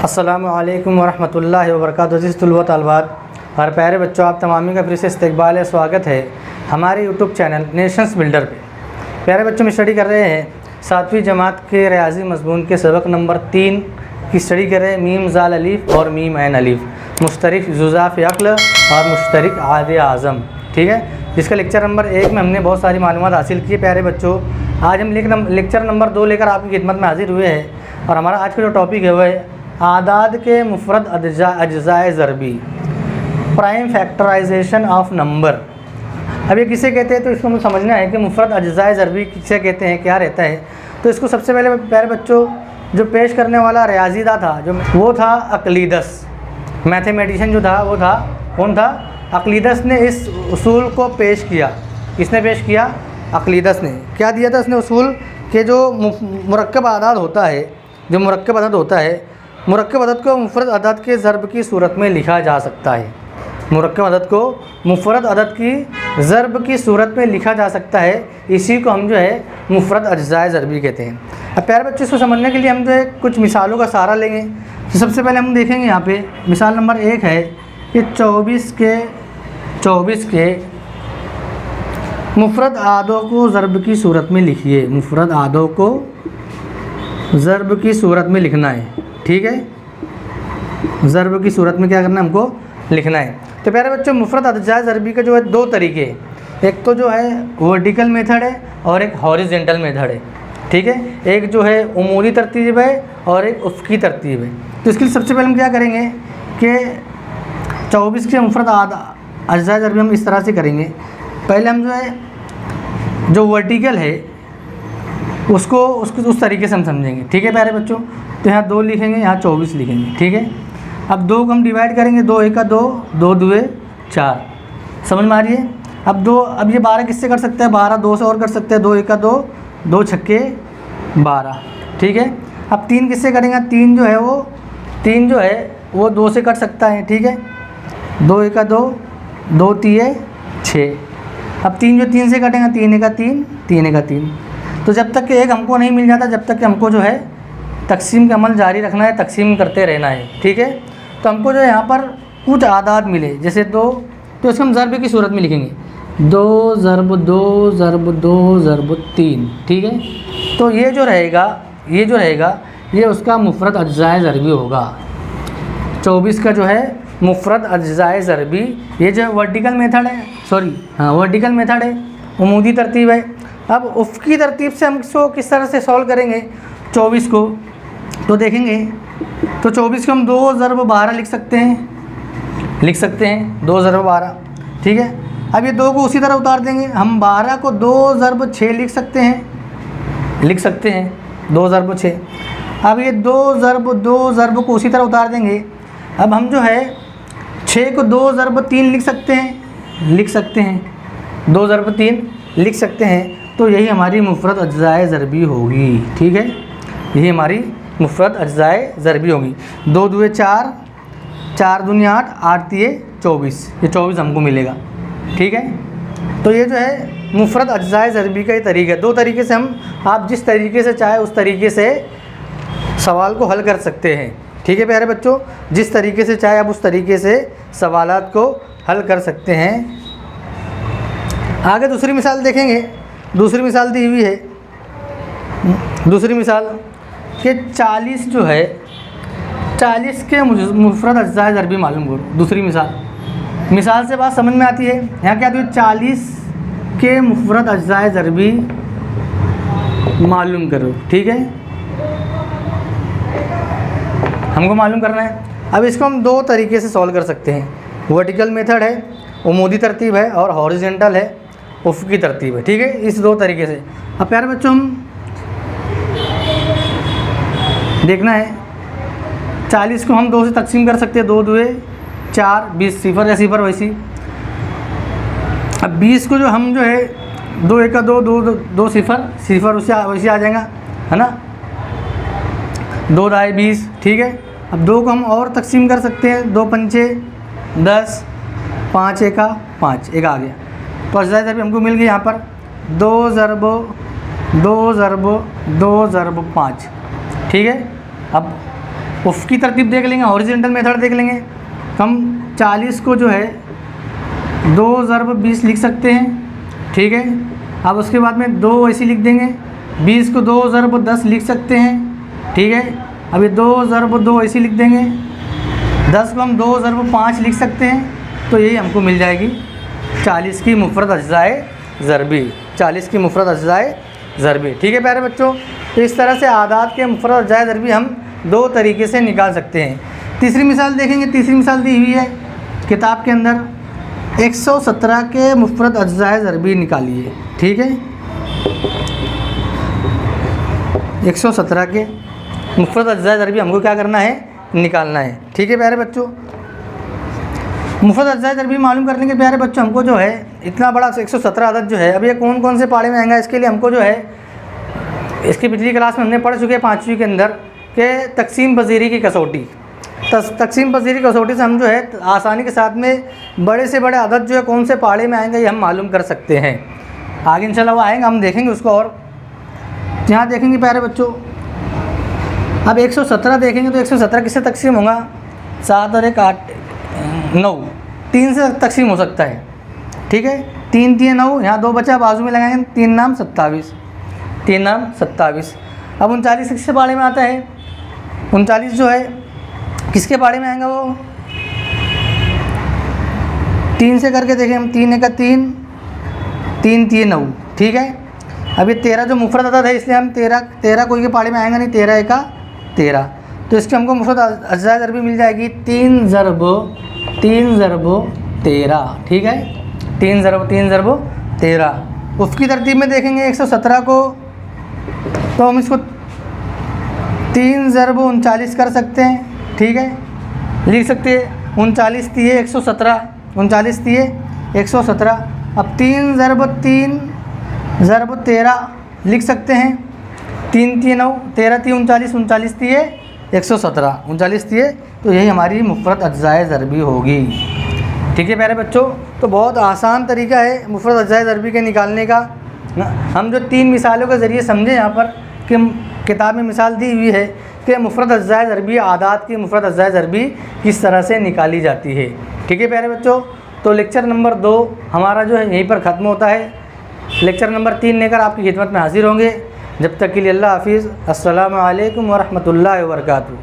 अस्सलामु अलैकुम वरहमतुल्लाहि वबरकातुहू। अज़ीज़ तुलबा तलबात और प्यारे बच्चों, आप तमामी का फिर से इस्तकबाल है, स्वागत है हमारे यूट्यूब चैनल नेशंस बिल्डर पे। प्यारे बच्चों, में स्टडी कर रहे हैं 7वीं जमात के रियाजी मज़मून के सबक नंबर 3 की स्टडी कर रहे हैं। मीम ज़ाल अलीफ़ और मीम ऐन अलीफ़, मुश्तरिक जुज़ाफ़ अक़ल और मुश्तरिक आद आज़म, ठीक है। जिसका लेक्चर नंबर 1 में हमने बहुत सारी मालूमात हासिल की है। प्यारे बच्चों, आज हम लेक्चर नंबर 2 लेकर आपकी खिदमत में हाजिर हुए हैं और हमारा आज का जो टॉपिक है वह है आदाद के मुफ़रद अज्ज़ाए ज़रबी, प्राइम फैक्टराइजेशन ऑफ नंबर। अब ये किसे कहते हैं, तो इसको हमें समझना है कि मुफ़रद अज्ज़ाए ज़रबी किसे कहते हैं, क्या रहता है। तो इसको सबसे पहले प्यारे बच्चों जो पेश करने वाला रियाज़ीदा था जो वो था अक्लीदस। मैथमेटिशियन जो था वो था, कौन था? अक्लीदस ने इस उसूल को पेश किया। किसने पेश किया? अक्लीदस ने। क्या दिया था उसने उसूल के जो मुरक्कब आदाद होता है, जो मुरक्कब अदद होता है, मुरक्कब अदद को मुफ़रद अदद के ज़रब की सूरत में लिखा जा सकता है। मुरक्कब अदद को मुफ़रद अदद की ज़रब की सूरत में लिखा जा सकता है। इसी को हम जो है मुफ़रद अज्ज़ाए ज़रबी कहते हैं। अब प्यारे बच्चों, इसको समझने के लिए हम जो है कुछ मिसालों का सहारा लेंगे। तो सबसे पहले हम देखेंगे यहाँ पे मिसाल नंबर 1 है कि 24 के मुफ़रद आदों को ज़रब की सूरत में लिखिए। मुफ़रद आदों को ज़रब की सूरत में लिखना है, ठीक है। ज़रब की सूरत में क्या करना है, हमको लिखना है। तो प्यारे बच्चों, मुफ़रद अज्ज़ाए ज़रबी के जो है 2 तरीके हैं। एक तो जो है वर्टिकल मेथड है और एक हॉरिज़ॉन्टल मेथड है, ठीक है। एक जो है उमूदी तरतीब है और एक उफ़क़ी तरतीब है। तो इसके लिए सबसे पहले हम क्या करेंगे कि 24 के मुफ़रद अज्ज़ाए ज़रबी हम इस तरह से करेंगे। पहले हम जो है जो वर्टिकल है उसको उस तरीके से हम समझेंगे, ठीक है प्यारे बच्चों। तो यहाँ 2 लिखेंगे, यहाँ 24 लिखेंगे, ठीक है। अब 2 को हम डिवाइड करेंगे, 2 1 2, 2 2 4, समझ में आ रही है। अब ये 12 किससे कर सकते हैं? 12 2 से और कर सकते हैं, 2 1 2, 2 6 12, ठीक है। अब 3 किससे करेंगे? 3 जो है वो 2 से कट सकता है, ठीक है। 2 1 2, 2 3 6। अब 3 जो 3 से कटेंगे, 3 1 3, 3 1 3। तो जब तक कि एक हमको नहीं मिल जाता, जब तक कि हमको जो है तकसीम का अमल जारी रखना है, तकसीम करते रहना है, ठीक है। तो हमको जो है यहाँ पर कुछ आदाद मिले, जैसे 2, तो इसको हम ज़रब की सूरत में लिखेंगे। 2 ज़रब 2 ज़रब 2 ज़रब 3, ठीक है। तो ये जो रहेगा ये उसका मुफ़रद अज्ज़ाए ज़रबी होगा। 24 का जो है मुफ़रद अज्ज़ाए ज़रबी, ये जो वर्टिकल मेथड है, वर्टिकल मेथड है, उमूदी तरतीब है। अब उफ़क़ी तरतीब से हम इसको किस तरह से सॉल्व करेंगे 24 को, तो देखेंगे। तो 24 को हम 2 ज़रब 12 लिख सकते हैं, 2 ज़रब 12, ठीक है। अब ये 2 को उसी तरह उतार देंगे हम। 12 को 2 ज़रब 6 लिख सकते हैं, 2 ज़रब 6। अब ये 2 ज़रब को उसी तरह उतार देंगे। अब हम जो है 6 को 2 ज़रब 3 लिख सकते हैं, 2 ज़रब 3 लिख सकते हैं। तो यही हमारी मुफ़रद अज्ज़ाए ज़रबी होगी, ठीक है। यही हमारी मुफ़रद अज्ज़ाए ज़रबी होगी। 2 2 4, 4 दूनी 8, 8 3 24, ये 24 हमको मिलेगा, ठीक है। तो ये जो है मुफ़रद अज्ज़ाए ज़रबी का ही तरीका है। 2 तरीके से आप जिस तरीके से चाहे उस तरीके से सवाल को हल कर सकते हैं, ठीक है प्यारे बच्चों। जिस तरीके से चाहे आप उस तरीके से सवालात को हल कर सकते हैं। आगे दूसरी मिसाल देखेंगे। दूसरी मिसाल दी हुई है, दूसरी मिसाल कि 40 जो है 40 के मुफ़रद अज्ज़ाए ज़रबी मालूम करो। दूसरी मिसाल से बात समझ में आती है। यहाँ क्या दी? 40 के मुफ़रद अज्ज़ाए ज़रबी मालूम करो, ठीक है। हमको मालूम करना है। अब इसको हम 2 तरीके से सॉल्व कर सकते हैं। वर्टिकल मेथड है, उमूदी तरतीब है, और हॉरिज़ॉन्टल है, उफ़क़ी तरतीब है, ठीक है। इस 2 तरीके से अब प्यारे बच्चों हम देखना है 40 को हम 2 से तकसीम कर सकते हैं, 2 2 4, 20 सिफर या सिफर वैसी। अब 20 को जो हम जो है 2 1 2, 2 सिफर वैसे आ जाएगा, है ना। 2 दाए 20, ठीक है। अब 2 को हम और तकसीम कर सकते हैं, 2 पंचे 10, 5 1 5, एक आ गया। तो अज्ज़ाए ज़रबी हमको मिल गई यहाँ पर 2 ज़रब 2 ज़रब 2 ज़रब 5, ठीक है। अब उफ़क़ी तरतीब देख लेंगे, हॉरिजॉन्टल मेथड देख लेंगे। हम 40 को जो है 2 ज़रब 20 लिख सकते हैं, ठीक है। अब उसके बाद में 2 ऐसे लिख देंगे, 20 को 2 ज़रब 10 लिख सकते हैं, ठीक है। अब ये 2 ज़रब 2 ऐसे लिख देंगे, 10 को हम 2 ज़रब 5 लिख सकते हैं, तो यही हमको मिल जाएगी 40 की मुफ़रद अज्ज़ाए ज़रबी, 40 की मुफ़रद अज्ज़ाए ज़रबी, ठीक है प्यारे बच्चों। तो इस तरह से आदाद के मुफ़रद अज्ज़ाए ज़रबी हम 2 तरीके से निकाल सकते हैं। तीसरी मिसाल देखेंगे, तीसरी मिसाल दी हुई है किताब के अंदर, 117 के मुफ़रद अज्ज़ाए ज़रबी निकालिए, ठीक है। 117 के मुफ़रद अज्ज़ाए ज़रबी हमको क्या करना है, निकालना है, ठीक है प्यारे बच्चों। मुफ़रद अज्ज़ाए ज़रबी मालूम करने के प्यारे बच्चों हमको जो है इतना बड़ा 117 अदद जो है, अब ये कौन कौन से पाड़े में आएगा, इसके लिए हमको जो है इसकी पिछली क्लास में हमने पढ़ चुके हैं 5वीं के अंदर के तकसीम पज़ीरी की कसौटी। तकसीम पज़ीरी की कसौटी से हम जो है आसानी के साथ में बड़े से बड़े अदद जो है कौन से पाड़े में आएंगे ये हम मालूम कर सकते हैं। आगे इंशाल्लाह वो आएंगे, हम देखेंगे उसको। और यहाँ देखेंगे प्यारे बच्चों, अब 117 देखेंगे तो 117 किससे तकसीम होगा, 7 और 1 8 9, 3 से तकसीम हो सकता है, ठीक है। 3 3 9, यहाँ 2 बचा, बाजू में लगाएंगे, 3 नाम 27, 3 नाम 27। अब 39 किसके बारे में आता है, 39 जो है किसके बारे में आएगा, वो 3 से करके देखें हम, 3 1 3, 3 3 9, ठीक है। अब ये 13 जो मुफ़रद अदद है इसलिए हम 13 कोई के पाड़े में आएगा नहीं, 13 1 13, तो इसके हमको मुफ़रद अज्ज़ाए ज़रबी मिल जाएगी 3 ज़रब 13, ठीक है। 3 ज़रब 13। उसकी तरतीब में देखेंगे 117 को, तो हम इसको 3 ज़रब 39 कर सकते हैं, ठीक है, लिख सकते हैं 39 दिए 117, 39 दिए 117। अब 3 ज़रब 3 ज़रब 13 लिख सकते हैं, 3 3 9, 13 3 39, 39 दिए 117, 39 दिए, तो यही हमारी मुफ़रद अज्ज़ाए ज़रबी होगी, ठीक है प्यारे बच्चों। तो बहुत आसान तरीका है मुफ़रद अज्ज़ाए ज़रबी के निकालने का। हम जो 3 मिसालों के ज़रिए समझे यहाँ पर कि किताब में मिसाल दी हुई है कि मुफ़रद अज्ज़ाए ज़रबी, आदाद की मुफ़रद अज्ज़ाए ज़रबी किस तरह से निकाली जाती है, ठीक है प्यारे बच्चों। तो लेक्चर नंबर 2 हमारा जो है यहीं पर ख़त्म होता है। लेक्चर नंबर 3 लेकर आपकी खिदमत में हाज़िर होंगे। जब तक के लिए अल्लाह हाफ़िज़। अस्सलामु अलैकुम व रहमतुल्लाहि व बरकातुहू।